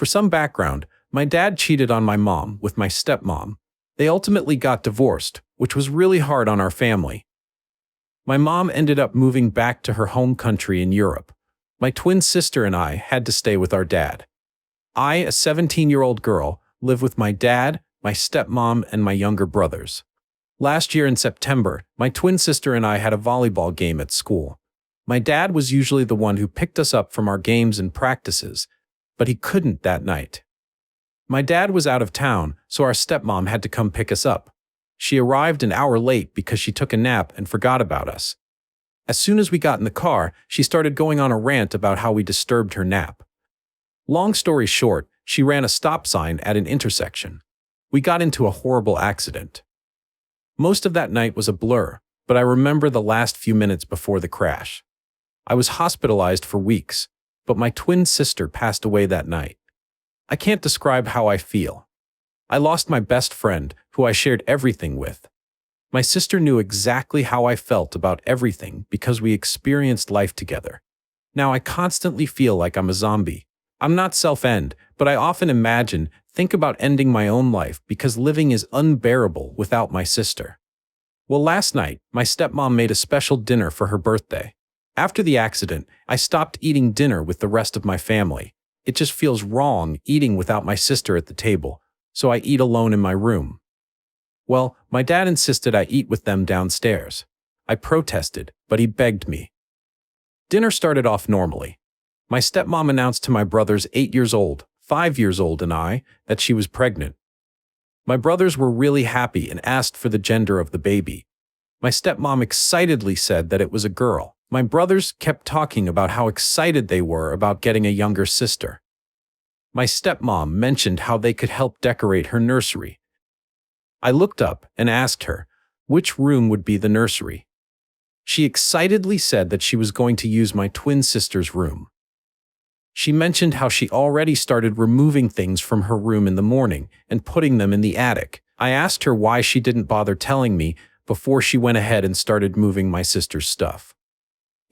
For some background, my dad cheated on my mom with my stepmom. They ultimately got divorced, which was really hard on our family. My mom ended up moving back to her home country in Europe. My twin sister and I had to stay with our dad. I, a 17-year-old girl, live with my dad, my stepmom, and my younger brothers. Last year in September, my twin sister and I had a volleyball game at school. My dad was usually the one who picked us up from our games and practices, but he couldn't that night. My dad was out of town, so our stepmom had to come pick us up. She arrived an hour late because she took a nap and forgot about us. As soon as we got in the car, she started going on a rant about how we disturbed her nap. Long story short, she ran a stop sign at an intersection. We got into a horrible accident. Most of that night was a blur, but I remember the last few minutes before the crash. I was hospitalized for weeks, but my twin sister passed away that night. I can't describe how I feel. I lost my best friend, who I shared everything with. My sister knew exactly how I felt about everything because we experienced life together. Now I constantly feel like I'm a zombie. I'm not self-end, but I often think about ending my own life because living is unbearable without my sister. Well, last night, my stepmom made a special dinner for her birthday. After the accident, I stopped eating dinner with the rest of my family. It just feels wrong eating without my sister at the table, so I eat alone in my room. Well, my dad insisted I eat with them downstairs. I protested, but he begged me. Dinner started off normally. My stepmom announced to my brothers 8 years old, 5 years old, and I that she was pregnant. My brothers were really happy and asked for the gender of the baby. My stepmom excitedly said that it was a girl. My brothers kept talking about how excited they were about getting a younger sister. My stepmom mentioned how they could help decorate her nursery. I looked up and asked her which room would be the nursery. She excitedly said that she was going to use my twin sister's room. She mentioned how she already started removing things from her room in the morning and putting them in the attic. I asked her why she didn't bother telling me before she went ahead and started moving my sister's stuff.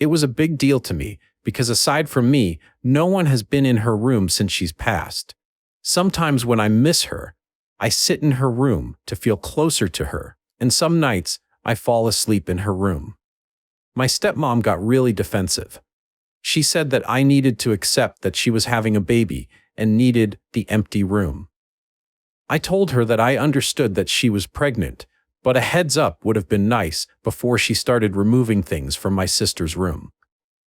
It was a big deal to me because aside from me, no one has been in her room since she's passed. Sometimes when I miss her, I sit in her room to feel closer to her, and some nights I fall asleep in her room. My stepmom got really defensive. She said that I needed to accept that she was having a baby and needed the empty room. I told her that I understood that she was pregnant, but a heads up would have been nice before she started removing things from my sister's room.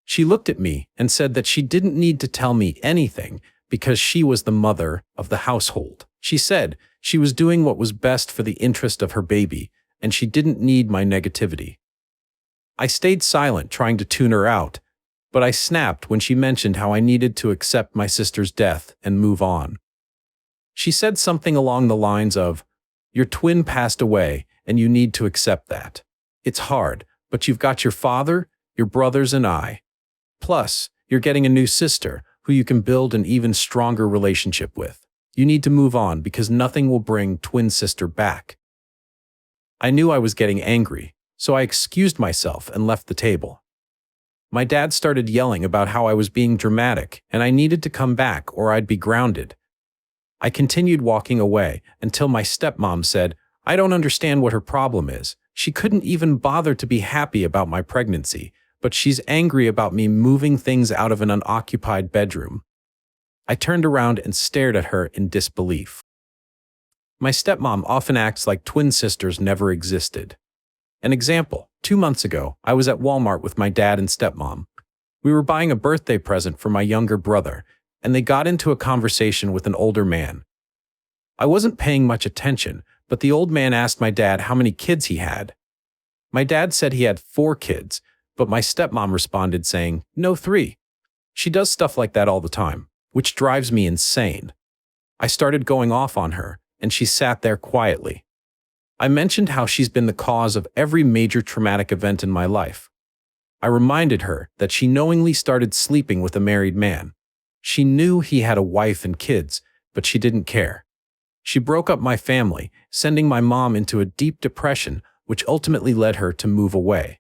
She looked at me and said that she didn't need to tell me anything because she was the mother of the household. She said she was doing what was best for the interest of her baby, and she didn't need my negativity. I stayed silent, trying to tune her out, but I snapped when she mentioned how I needed to accept my sister's death and move on. She said something along the lines of, "Your twin passed away, and you need to accept that. It's hard, but you've got your father, your brothers, and I. Plus, you're getting a new sister who you can build an even stronger relationship with. You need to move on because nothing will bring twin sister back." I knew I was getting angry, so I excused myself and left the table. My dad started yelling about how I was being dramatic and I needed to come back or I'd be grounded. I continued walking away until my stepmom said, "I don't understand what her problem is. She couldn't even bother to be happy about my pregnancy, but she's angry about me moving things out of an unoccupied bedroom." I turned around and stared at her in disbelief. My stepmom often acts like twin sisters never existed. An example, 2 months ago, I was at Walmart with my dad and stepmom. We were buying a birthday present for my younger brother, and they got into a conversation with an older man. I wasn't paying much attention, but the old man asked my dad how many kids he had. My dad said he had 4 kids, but my stepmom responded saying, "No, 3. She does stuff like that all the time, which drives me insane." I started going off on her, and she sat there quietly. I mentioned how she's been the cause of every major traumatic event in my life. I reminded her that she knowingly started sleeping with a married man. She knew he had a wife and kids, but she didn't care. She broke up my family, sending my mom into a deep depression, which ultimately led her to move away.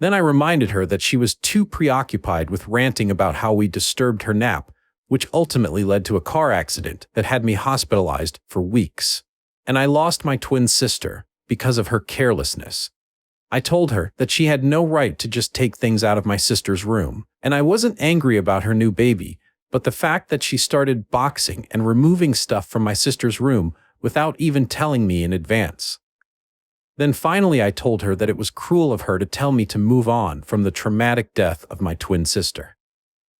Then I reminded her that she was too preoccupied with ranting about how we disturbed her nap which ultimately led to a car accident that had me hospitalized for weeks. And I lost my twin sister because of her carelessness. I told her that she had no right to just take things out of my sister's room, and I wasn't angry about her new baby, but the fact that she started boxing and removing stuff from my sister's room without even telling me in advance. Then finally I told her that it was cruel of her to tell me to move on from the traumatic death of my twin sister.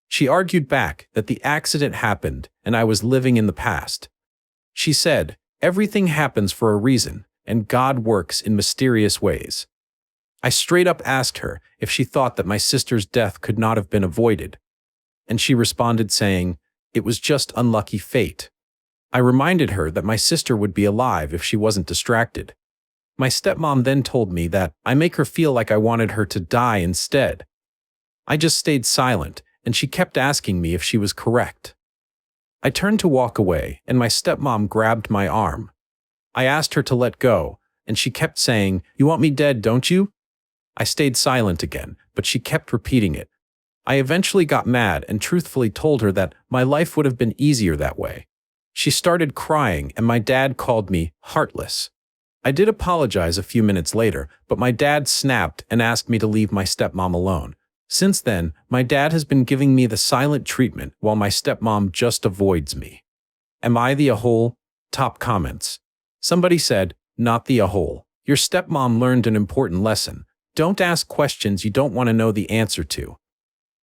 She argued back that the accident happened and I was living in the past. She said, "Everything happens for a reason, and God works in mysterious ways." I straight up asked her if she thought that my sister's death could not have been avoided, and she responded saying, "It was just unlucky fate." I reminded her that my sister would be alive if she wasn't distracted. My stepmom then told me that I make her feel like I wanted her to die instead. I just stayed silent, and she kept asking me if she was correct. I turned to walk away, and my stepmom grabbed my arm. I asked her to let go, and she kept saying, "You want me dead, don't you?" I stayed silent again, but she kept repeating it. I eventually got mad and truthfully told her that my life would have been easier that way. She started crying, and my dad called me heartless. I did apologize a few minutes later, but my dad snapped and asked me to leave my stepmom alone. Since then, my dad has been giving me the silent treatment while my stepmom just avoids me. Am I the a-hole? Top comments. Somebody said, "Not the a-hole. Your stepmom learned an important lesson. Don't ask questions you don't want to know the answer to."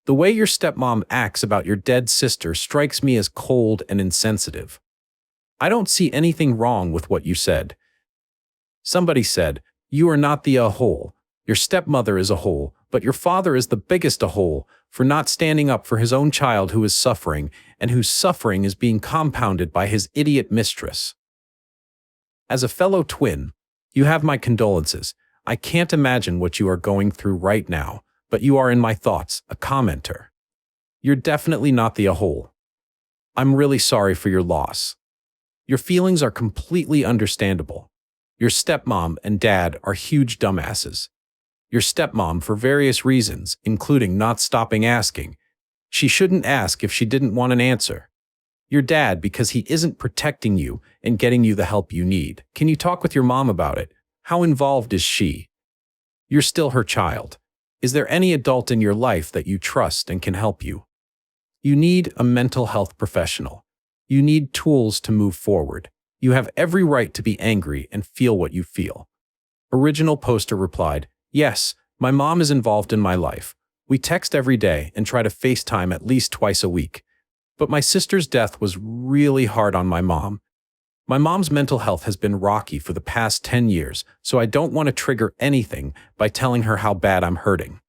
The way your stepmom acts about your dead sister strikes me as cold and insensitive. I don't see anything wrong with what you said. Somebody said, "You are not the a-hole. Your stepmother is a hole, but your father is the biggest a-hole for not standing up for his own child who is suffering, and whose suffering is being compounded by his idiot mistress." As a fellow twin, you have my condolences. I can't imagine what you are going through right now, but you are in my thoughts, a commenter. You're definitely not the a-hole. I'm really sorry for your loss. Your feelings are completely understandable. Your stepmom and dad are huge dumbasses. Your stepmom for various reasons, including not stopping asking. She shouldn't ask if she didn't want an answer. Your dad because he isn't protecting you and getting you the help you need. Can you talk with your mom about it? How involved is she? You're still her child. Is there any adult in your life that you trust and can help you? You need a mental health professional. You need tools to move forward. You have every right to be angry and feel what you feel. Original poster replied, "Yes, my mom is involved in my life. We text every day and try to FaceTime at least twice a week. But my sister's death was really hard on my mom. My mom's mental health has been rocky for the past 10 years, so I don't want to trigger anything by telling her how bad I'm hurting."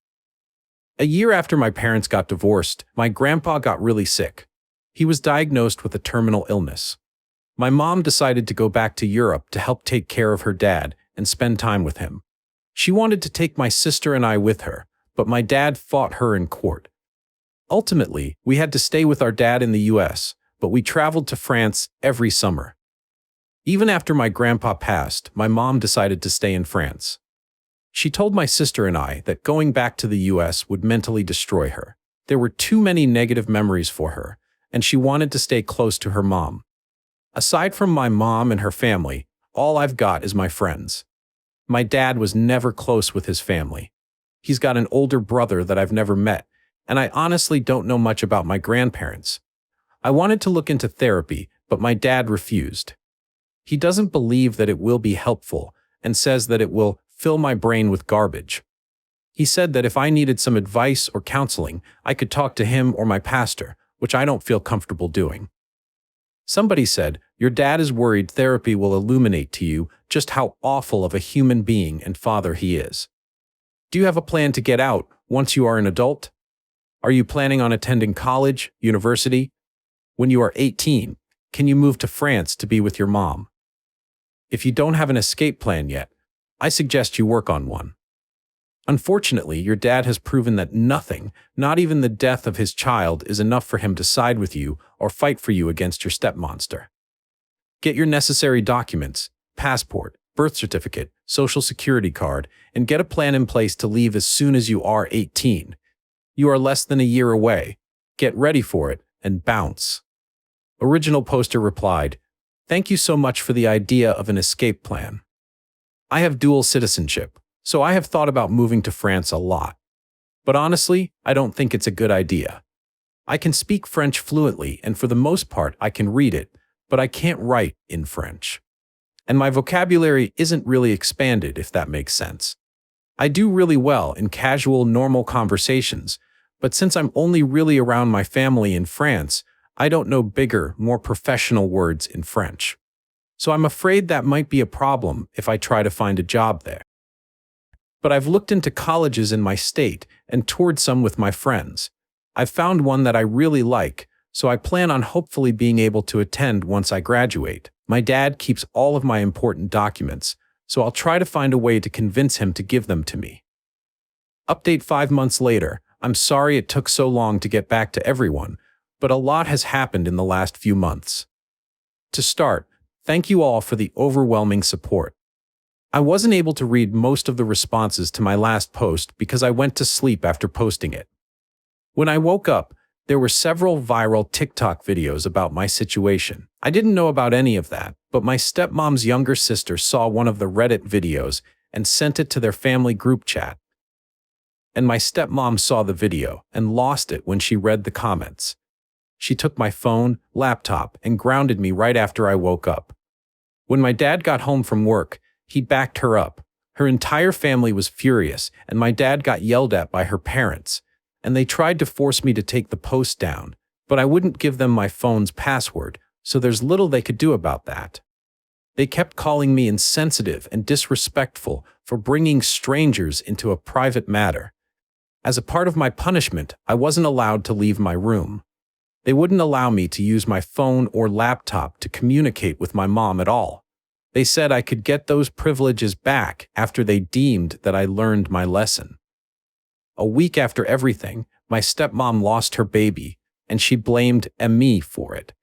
A year after my parents got divorced, my grandpa got really sick. He was diagnosed with a terminal illness. My mom decided to go back to Europe to help take care of her dad and spend time with him. She wanted to take my sister and I with her, but my dad fought her in court. Ultimately, we had to stay with our dad in the US, but we traveled to France every summer. Even after my grandpa passed, my mom decided to stay in France. She told my sister and I that going back to the US would mentally destroy her. There were too many negative memories for her, and she wanted to stay close to her mom. Aside from my mom and her family, all I've got is my friends. My dad was never close with his family. He's got an older brother that I've never met, and I honestly don't know much about my grandparents. I wanted to look into therapy, but my dad refused. He doesn't believe that it will be helpful and says that it will fill my brain with garbage. He said that if I needed some advice or counseling, I could talk to him or my pastor, which I don't feel comfortable doing. Somebody said, "Your dad is worried therapy will illuminate to you just how awful of a human being and father he is." Do you have a plan to get out once you are an adult? Are you planning on attending college, university? When you are 18, can you move to France to be with your mom? If you don't have an escape plan yet, I suggest you work on one. Unfortunately, your dad has proven that nothing, not even the death of his child, is enough for him to side with you or fight for you against your stepmonster. Get your necessary documents, passport, birth certificate, social security card, and get a plan in place to leave as soon as you are 18. You are less than a year away. Get ready for it, and bounce. Original poster replied, "Thank you so much for the idea of an escape plan. I have dual citizenship, so I have thought about moving to France a lot. But honestly, I don't think it's a good idea. I can speak French fluently, and for the most part I can read it, but I can't write in French. And my vocabulary isn't really expanded, if that makes sense. I do really well in casual, normal conversations, but since I'm only really around my family in France, I don't know bigger, more professional words in French. So I'm afraid that might be a problem if I try to find a job there. But I've looked into colleges in my state and toured some with my friends. I've found one that I really like, so I plan on hopefully being able to attend once I graduate. My dad keeps all of my important documents, so I'll try to find a way to convince him to give them to me." Update 5 months later. I'm sorry it took so long to get back to everyone, but a lot has happened in the last few months. To start, thank you all for the overwhelming support. I wasn't able to read most of the responses to my last post because I went to sleep after posting it. When I woke up, there were several viral TikTok videos about my situation. I didn't know about any of that, but my stepmom's younger sister saw one of the Reddit videos and sent it to their family group chat. And my stepmom saw the video and lost it when she read the comments. She took my phone, laptop, and grounded me right after I woke up. When my dad got home from work, he backed her up. Her entire family was furious, and my dad got yelled at by her parents, and they tried to force me to take the post down, but I wouldn't give them my phone's password, so there's little they could do about that. They kept calling me insensitive and disrespectful for bringing strangers into a private matter. As a part of my punishment, I wasn't allowed to leave my room. They wouldn't allow me to use my phone or laptop to communicate with my mom at all. They said I could get those privileges back after they deemed that I learned my lesson. A week after everything, my stepmom lost her baby, and she blamed me for it.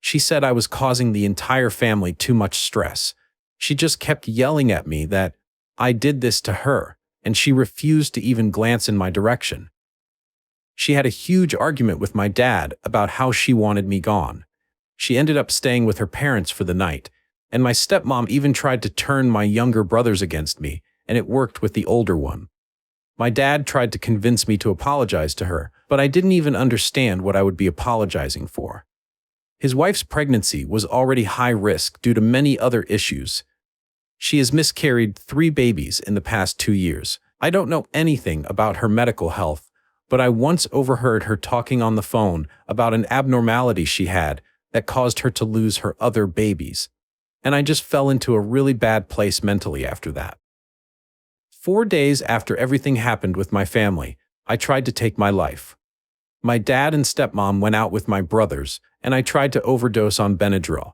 She said I was causing the entire family too much stress. She just kept yelling at me that I did this to her, and she refused to even glance in my direction. She had a huge argument with my dad about how she wanted me gone. She ended up staying with her parents for the night, and my stepmom even tried to turn my younger brothers against me, and it worked with the older one. My dad tried to convince me to apologize to her, but I didn't even understand what I would be apologizing for. His wife's pregnancy was already high risk due to many other issues. She has miscarried 3 babies in the past 2 years. I don't know anything about her medical health, but I once overheard her talking on the phone about an abnormality she had that caused her to lose her other babies. And I just fell into a really bad place mentally after that. 4 days after everything happened with my family, I tried to take my life. My dad and stepmom went out with my brothers, and I tried to overdose on Benadryl.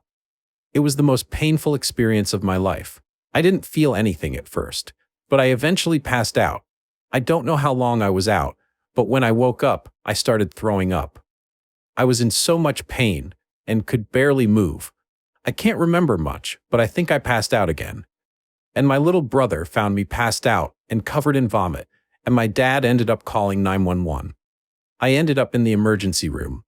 It was the most painful experience of my life. I didn't feel anything at first, but I eventually passed out. I don't know how long I was out, but when I woke up, I started throwing up. I was in so much pain and could barely move. I can't remember much, but I think I passed out again. And my little brother found me passed out and covered in vomit, and my dad ended up calling 911. I ended up in the emergency room.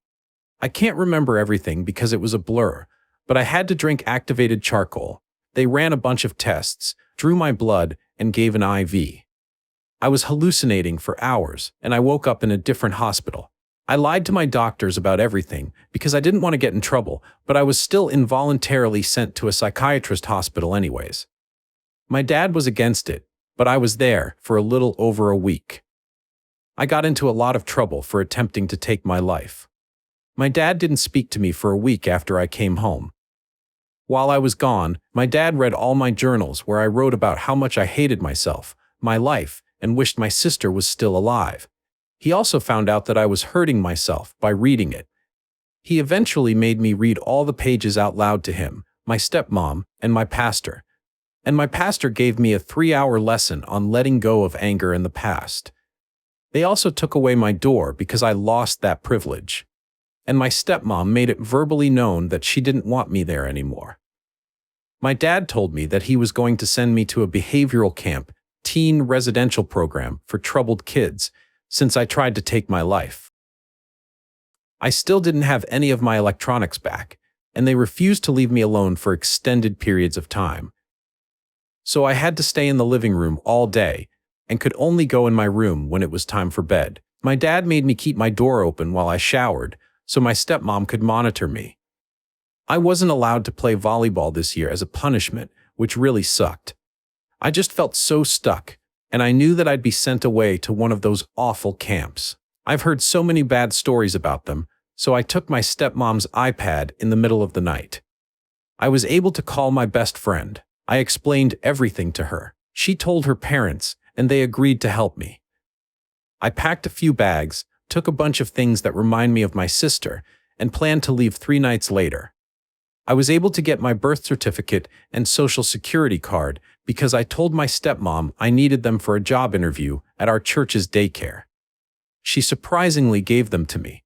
I can't remember everything because it was a blur, but I had to drink activated charcoal. They ran a bunch of tests, drew my blood, and gave an IV. I was hallucinating for hours, and I woke up in a different hospital. I lied to my doctors about everything because I didn't want to get in trouble, but I was still involuntarily sent to a psychiatrist hospital anyways. My dad was against it, but I was there for a little over a week. I got into a lot of trouble for attempting to take my life. My dad didn't speak to me for a week after I came home. While I was gone, my dad read all my journals where I wrote about how much I hated myself, my life, and wished my sister was still alive. He also found out that I was hurting myself by reading it. He eventually made me read all the pages out loud to him, my stepmom, and my pastor. And my pastor gave me a 3-hour lesson on letting go of anger in the past. They also took away my door because I lost that privilege. And my stepmom made it verbally known that she didn't want me there anymore. My dad told me that he was going to send me to a behavioral camp, teen residential program for troubled kids, since I tried to take my life. I still didn't have any of my electronics back, and they refused to leave me alone for extended periods of time. So I had to stay in the living room all day and could only go in my room when it was time for bed. My dad made me keep my door open while I showered so my stepmom could monitor me. I wasn't allowed to play volleyball this year as a punishment, which really sucked. I just felt so stuck, and I knew that I'd be sent away to one of those awful camps. I've heard so many bad stories about them, so I took my stepmom's iPad in the middle of the night. I was able to call my best friend. I explained everything to her. She told her parents, and they agreed to help me. I packed a few bags, took a bunch of things that remind me of my sister, and planned to leave 3 nights later. I was able to get my birth certificate and social security card because I told my stepmom I needed them for a job interview at our church's daycare. She surprisingly gave them to me.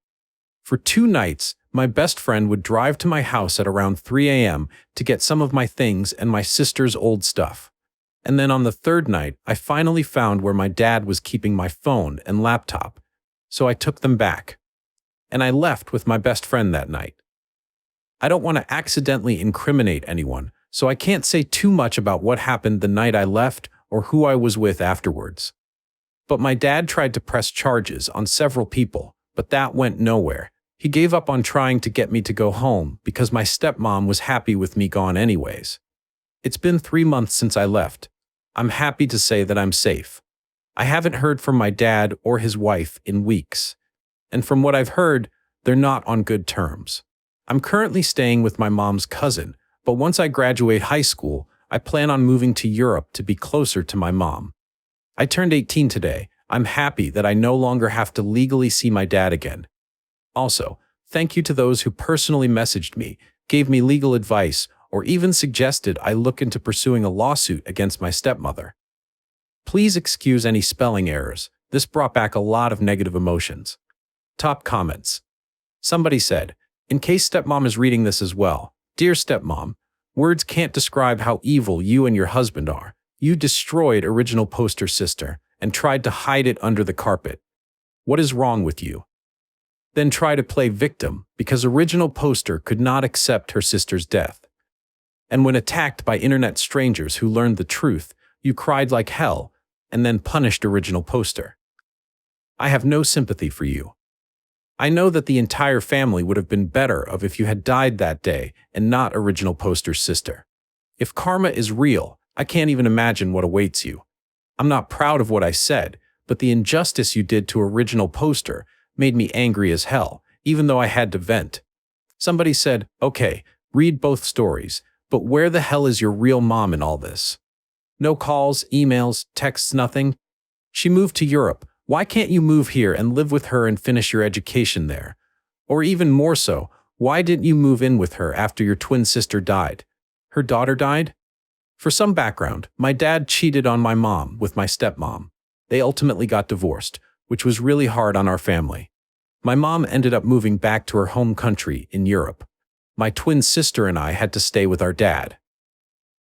For 2 nights, my best friend would drive to my house at around 3 a.m. to get some of my things and my sister's old stuff. And then on the 3rd night, I finally found where my dad was keeping my phone and laptop, so I took them back. And I left with my best friend that night. I don't want to accidentally incriminate anyone, so I can't say too much about what happened the night I left or who I was with afterwards. But my dad tried to press charges on several people, but that went nowhere. He gave up on trying to get me to go home because my stepmom was happy with me gone anyways. It's been 3 months since I left. I'm happy to say that I'm safe. I haven't heard from my dad or his wife in weeks. And from what I've heard, they're not on good terms. I'm currently staying with my mom's cousin, but once I graduate high school, I plan on moving to Europe to be closer to my mom. I turned 18 today. I'm happy that I no longer have to legally see my dad again. Also, thank you to those who personally messaged me, gave me legal advice, or even suggested I look into pursuing a lawsuit against my stepmother. Please excuse any spelling errors. This brought back a lot of negative emotions. Top comments. Somebody said, in case stepmom is reading this as well, dear stepmom, words can't describe how evil you and your husband are. You destroyed original poster sister and tried to hide it under the carpet. What is wrong with you? Then try to play victim because original poster could not accept her sister's death. And when attacked by internet strangers who learned the truth, you cried like hell and then punished original poster. I have no sympathy for you. I know that the entire family would have been better off if you had died that day and not original poster's sister. If karma is real, I can't even imagine what awaits you. I'm not proud of what I said, but the injustice you did to original poster made me angry as hell, even though I had to vent. Somebody said, okay, read both stories, but where the hell is your real mom in all this? No calls, emails, texts, nothing? She moved to Europe. Why can't you move here and live with her and finish your education there? Or even more so, why didn't you move in with her after your twin sister died? Her daughter died? For some background, my dad cheated on my mom with my stepmom. They ultimately got divorced, which was really hard on our family. My mom ended up moving back to her home country in Europe. My twin sister and I had to stay with our dad.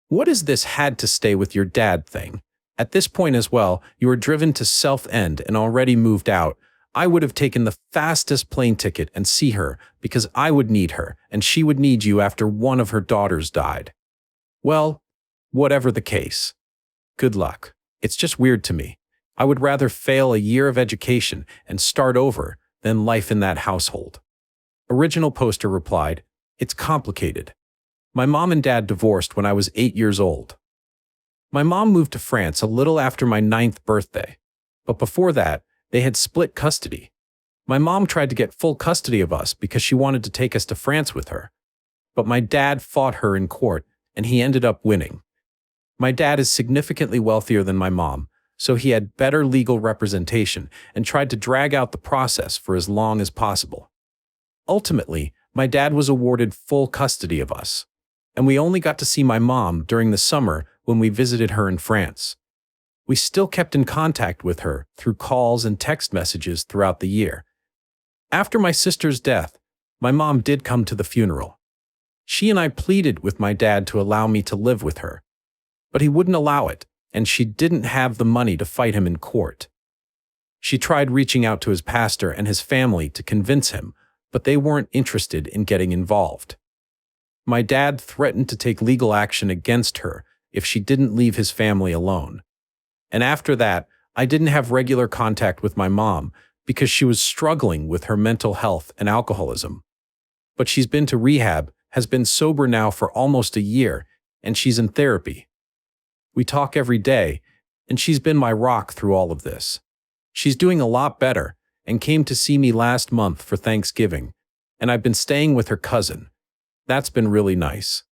What is this had to stay with your dad thing? At this point as well, you were driven to Southend and already moved out. I would have taken the fastest plane ticket and see her because I would need her and she would need you after one of her daughters died. Well, whatever the case. Good luck. It's just weird to me. I would rather fail a year of education and start over than life in that household. Original poster replied, it's complicated. My mom and dad divorced when I was 8 years old. My mom moved to France a little after my 9th birthday, but before that, they had split custody. My mom tried to get full custody of us because she wanted to take us to France with her, but my dad fought her in court and he ended up winning. My dad is significantly wealthier than my mom, so he had better legal representation and tried to drag out the process for as long as possible. Ultimately, my dad was awarded full custody of us, and we only got to see my mom during the summer when we visited her in France. We still kept in contact with her through calls and text messages throughout the year. After my sister's death, my mom did come to the funeral. She and I pleaded with my dad to allow me to live with her, but he wouldn't allow it, and she didn't have the money to fight him in court. She tried reaching out to his pastor and his family to convince him, but they weren't interested in getting involved. My dad threatened to take legal action against her if she didn't leave his family alone. And after that, I didn't have regular contact with my mom because she was struggling with her mental health and alcoholism. But she's been to rehab, has been sober now for almost a year, and she's in therapy. We talk every day, and she's been my rock through all of this. She's doing a lot better and came to see me last month for Thanksgiving, and I've been staying with her cousin. That's been really nice.